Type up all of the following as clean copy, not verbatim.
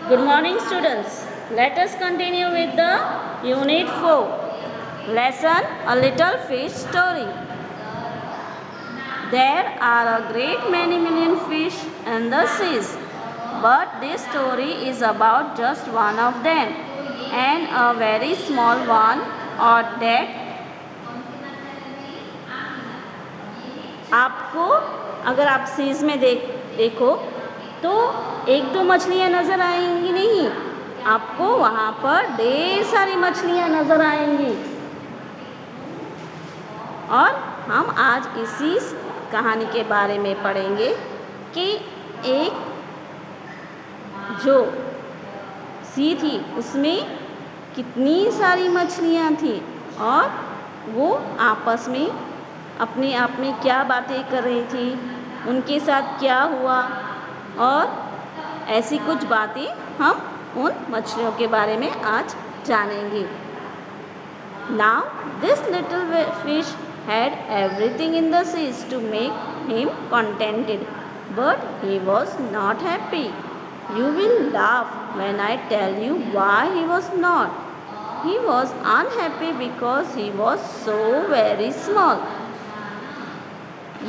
Good morning, students. Let us continue with the Unit 4 lesson A Little Fish Story. There are a great many million fish in the seas, but this story is about just one of them, and a very small one, or that आपको अगर आप seize में देखो तो एक दो मछलियाँ नज़र आएंगी नहीं, आपको वहाँ पर ढेर सारी मछलियाँ नज़र आएंगी। और हम आज इसी कहानी के बारे में पढ़ेंगे कि एक जो सी थी उसमें कितनी सारी मछलियाँ थी और वो आपस में अपने आप में क्या बातें कर रही थी, उनके साथ क्या हुआ, और ऐसी कुछ बातें हम उन मछलियों के बारे में आज जानेंगे। Now this little fish had everything in the seas to make him contented, but he was not happy. You will laugh when I tell you why he was not. He was unhappy because he was so very small.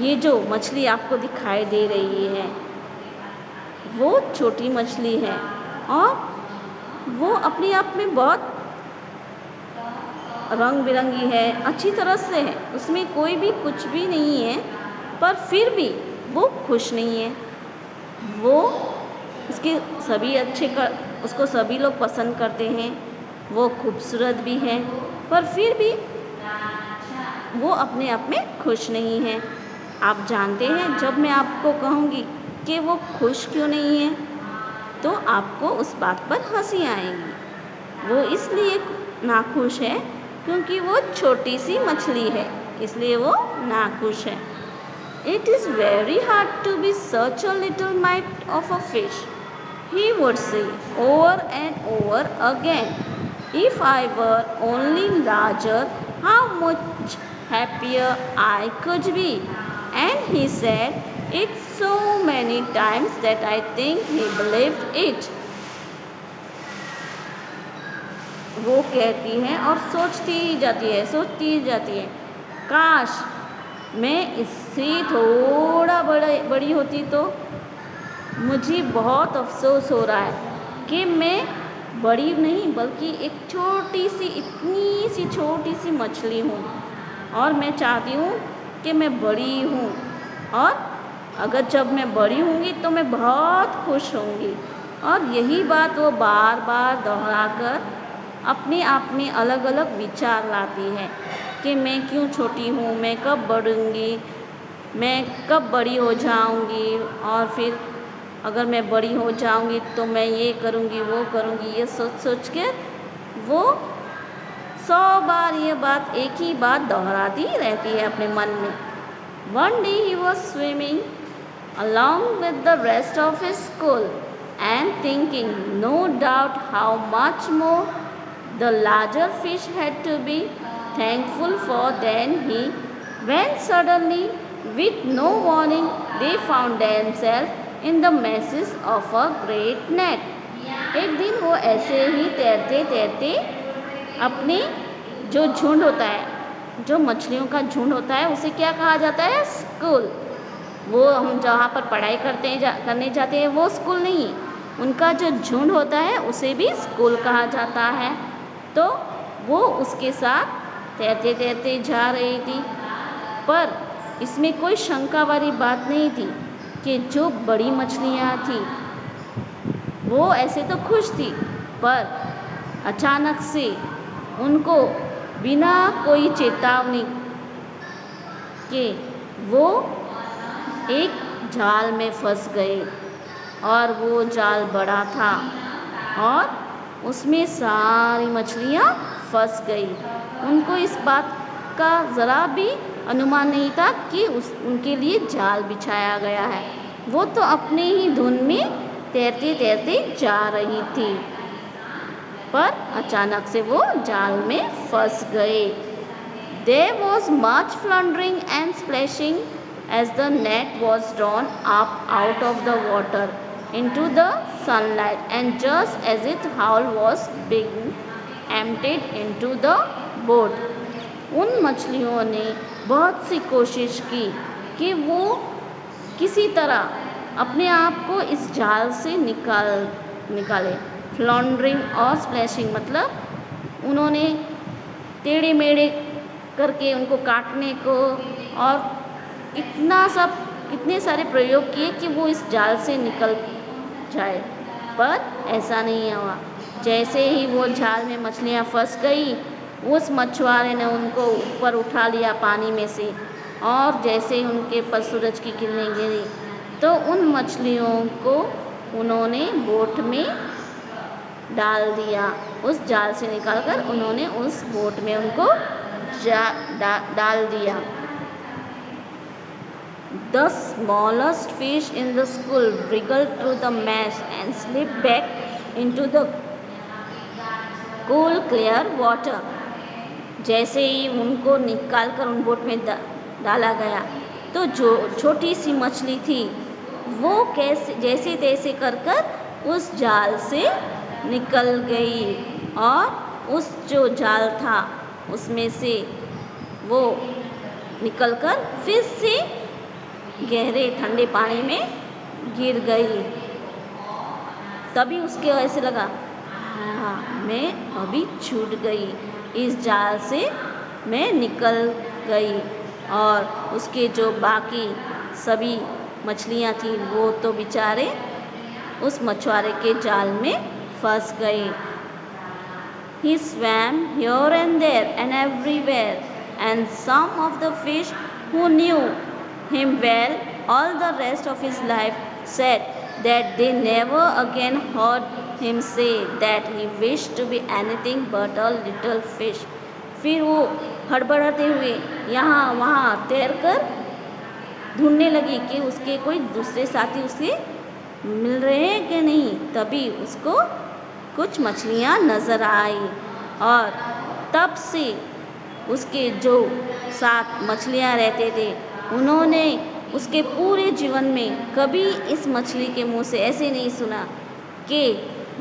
ये जो मछली आपको दिखाई दे रही है वो छोटी मछली है और वो अपने आप में बहुत रंग बिरंगी है, अच्छी तरह से है, उसमें कोई भी कुछ भी नहीं है, पर फिर भी वो खुश नहीं है। वो उसके सभी उसको सभी लोग पसंद करते हैं, वो खूबसूरत भी है, पर फिर भी वो अपने आप में खुश नहीं है। आप जानते हैं जब मैं आपको कहूँगी कि वो खुश क्यों नहीं है तो आपको उस बात पर हंसी आएगी। वो इसलिए नाखुश है क्योंकि वो छोटी सी मछली है, इसलिए वो नाखुश है। It is very hard to be such a little mite of a fish, he would say over and over again. If I were only larger, how much happier I could be. And he said it so many times that I think he believed it. वो कहती है और सोचती जाती है, काश मैं इससे थोड़ा बड़ी होती तो। मुझे बहुत अफसोस हो रहा है कि मैं बड़ी नहीं बल्कि एक इतनी सी छोटी सी मछली हूँ, और मैं चाहती हूँ कि मैं बड़ी हूँ, और अगर जब मैं बड़ी होंगी तो मैं बहुत खुश होंगी। और यही बात वो बार बार दोहराकर अपने आप में अलग अलग विचार लाती है कि मैं क्यों छोटी हूँ, मैं कब बढ़ूँगी, मैं कब बड़ी हो जाऊँगी, और फिर अगर मैं बड़ी हो जाऊँगी तो मैं ये करूँगी वो करूँगी। ये सोच के वो 100 बार ये बात एक ही बात दोहराती रहती है अपने मन में। One day he was swimming along with the rest of his school and thinking no doubt how much more the larger fish had to be thankful for than he, when suddenly, with no warning, they found themselves in the meshes of a great net. एक दिन वो ऐसे ही तैरते तैरते अपने जो झुंड होता है, जो मछलियों का झुंड होता है, उसे क्या कहा जाता है? स्कूल। वो हम जहाँ पर पढ़ाई करने जाते हैं वो स्कूल नहीं, उनका जो झुंड होता है उसे भी स्कूल कहा जाता है। तो वो उसके साथ तैरते तैरते जा रही थी, पर इसमें कोई शंका वाली बात नहीं थी कि जो बड़ी मछलियाँ थी वो ऐसे तो खुश थी, पर अचानक से उनको बिना कोई चेतावनी के वो एक जाल में फंस गए, और वो जाल बड़ा था और उसमें सारी मछलियाँ फंस गई। उनको इस बात का ज़रा भी अनुमान नहीं था कि उनके लिए जाल बिछाया गया है। वो तो अपने ही धुन में तैरते तैरते जा रही थी, पर अचानक से वो जाल में फंस गए। There was much floundering and splashing as the net was drawn up out of the water. into the sunlight, and just as its howl was being emptied into the boat, उन मछलियों ने बहुत सी कोशिश की कि वो किसी तरह अपने आप को इस जाल से निकाले। फ्लॉन्डरिंग और स्प्लैशिंग मतलब उन्होंने टेढ़े मेढ़े करके उनको काटने को और इतने सारे प्रयोग किए कि वो इस जाल से निकल जाए, पर ऐसा नहीं हुआ। जैसे ही वो जाल में मछलियाँ फंस गई, उस मछुआरे ने उनको ऊपर उठा लिया पानी में से, और जैसे ही उनके पर सूरज की किरणें गिरी तो उन मछलियों को उन्होंने बोट में डाल दिया। उस जाल से निकालकर उन्होंने उस बोट में उनको डाल दिया। The smallest fish in the school wriggled through the mesh and slipped back into the cool clear water. जैसे ही उनको निकालकर उन बोट में डाला गया तो जो छोटी सी मछली थी वो जैसे तैसे कर उस जाल से निकल गई, और उस जो जाल था उसमें से वो निकलकर फिर से गहरे ठंडे पानी में गिर गई। तभी उसके ऐसे लगा, हाँ मैं अभी छूट गई, इस जाल से मैं निकल गई। और उसके जो बाकी सभी मछलियाँ थी वो तो बेचारे उस मछुआरे के जाल में फंस गई। He swam here and there and everywhere, and some of the fish who knew him well all the rest of his life said that they never again heard him say that he wished to be anything but a little fish. फिर वो हड़बड़ाते हुए यहाँ वहाँ तैरकर ढूंढने लगी कि उसके कोई दूसरे साथी उसे मिल रहे हैं कि नहीं। तभी उसको कुछ मछलियाँ नज़र आई, और तब से उसके जो साथ मछलियाँ रहते थे उन्होंने उसके पूरे जीवन में कभी इस मछली के मुंह से ऐसे नहीं सुना कि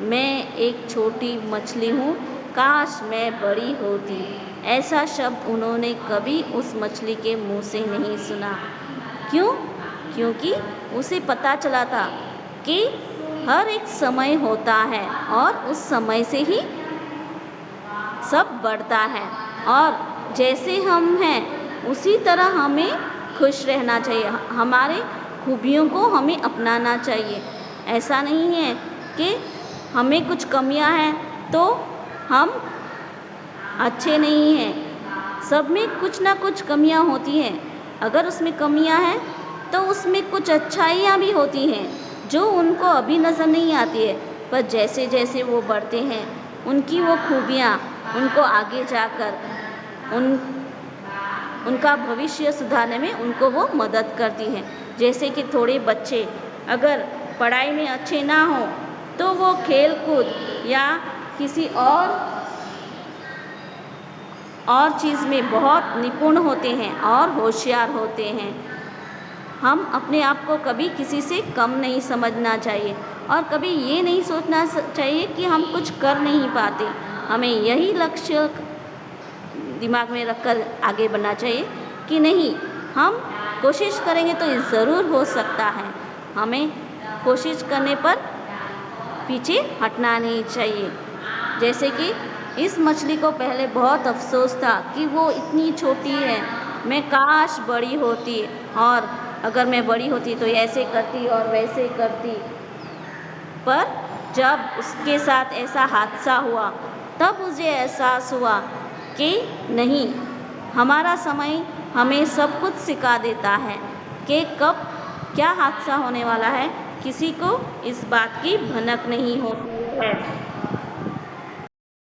मैं एक छोटी मछली हूँ, काश मैं बड़ी होती। ऐसा शब्द उन्होंने कभी उस मछली के मुंह से नहीं सुना। क्यों? क्योंकि उसे पता चला था कि हर एक समय होता है और उस समय से ही सब बढ़ता है, और जैसे हम हैं उसी तरह हमें खुश रहना चाहिए, हमारे खूबियों को हमें अपनाना चाहिए। ऐसा नहीं है कि हमें कुछ कमियां हैं तो हम अच्छे नहीं हैं। सब में कुछ ना कुछ कमियां होती हैं। अगर उसमें कमियां हैं तो उसमें कुछ अच्छाइयाँ भी होती हैं जो उनको अभी नज़र नहीं आती है, पर जैसे जैसे वो बढ़ते हैं उनकी वो खूबियाँ उनको आगे जाकर उनका भविष्य सुधारने में उनको वो मदद करती हैं। जैसे कि थोड़े बच्चे अगर पढ़ाई में अच्छे ना हो तो वो खेल कूद या किसी और चीज़ में बहुत निपुण होते हैं और होशियार होते हैं। हम अपने आप को कभी किसी से कम नहीं समझना चाहिए, और कभी ये नहीं सोचना चाहिए कि हम कुछ कर नहीं पाते। हमें यही लक्ष्य दिमाग में रखकर आगे बढ़ना चाहिए कि नहीं, हम कोशिश करेंगे तो ये ज़रूर हो सकता है। हमें कोशिश करने पर पीछे हटना नहीं चाहिए। जैसे कि इस मछली को पहले बहुत अफसोस था कि वो इतनी छोटी है, मैं काश बड़ी होती, और अगर मैं बड़ी होती तो ऐसे करती और वैसे करती। पर जब उसके साथ ऐसा हादसा हुआ तब मुझे एहसास हुआ कि नहीं, हमारा समय हमें सब कुछ सिखा देता है कि कब क्या हादसा होने वाला है, किसी को इस बात की भनक नहीं होती है।